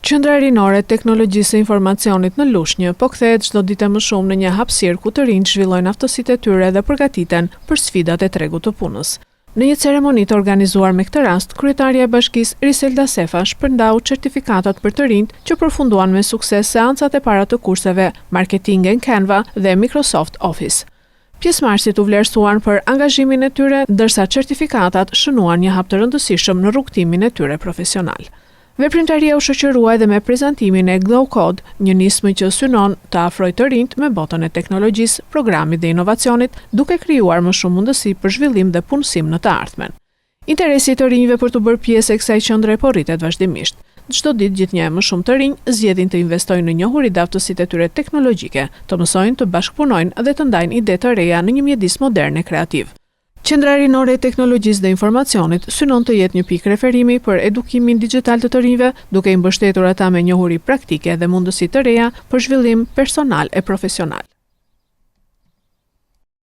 Qendra Rinore e Teknologjisë së Informacionit në Lushnjë po kthehet çdo ditë më shumë në një hapësirë ku të rinjt zhvillojnë aftësitë e tyre dhe përgatiten për sfidat e tregut të punës. Në një ceremoni të organizuar me këtë rast, kryetaria e bashkisë Riselda Sefa shpërndau certifikatat për të rinjt që përfunduan me sukses seancat e para të kurseve Marketing and Canva dhe Microsoft Office. Pjesëmarrësit u vlerësuan për angazhimin e tyre, ndërsa certifikatat shënuan një hap të rëndësishëm në rrugtimin e tyre profesional. Veprimtaria u shoqërua edhe me prezantimin e Glow Code, një nismë që synon të afrojë të rinjt me botën e teknologjisë, programit dhe inovacionit, duke krijuar më shumë mundësi për zhvillim dhe punësim në të ardhmen. Interesi i të rinjve për të bërë pjesë e kësaj qendre po rritet vazhdimisht. Çdo ditë gjithnjë më shumë të rinj zgjedhin të investojnë në njohuri dhe aftësitë e tyre teknologjike, të mësojnë, të bashkëpunojnë dhe të ndajnë ide të reja në një mjedis modern e kreativ. Qendra Rinore e Teknologjisë dhe Informacionit synon të jetë një pikë referimi për edukimin digjital të rinjve, duke i mbështetur ata me njohuri praktike dhe mundësi të reja për zhvillim personal e profesional.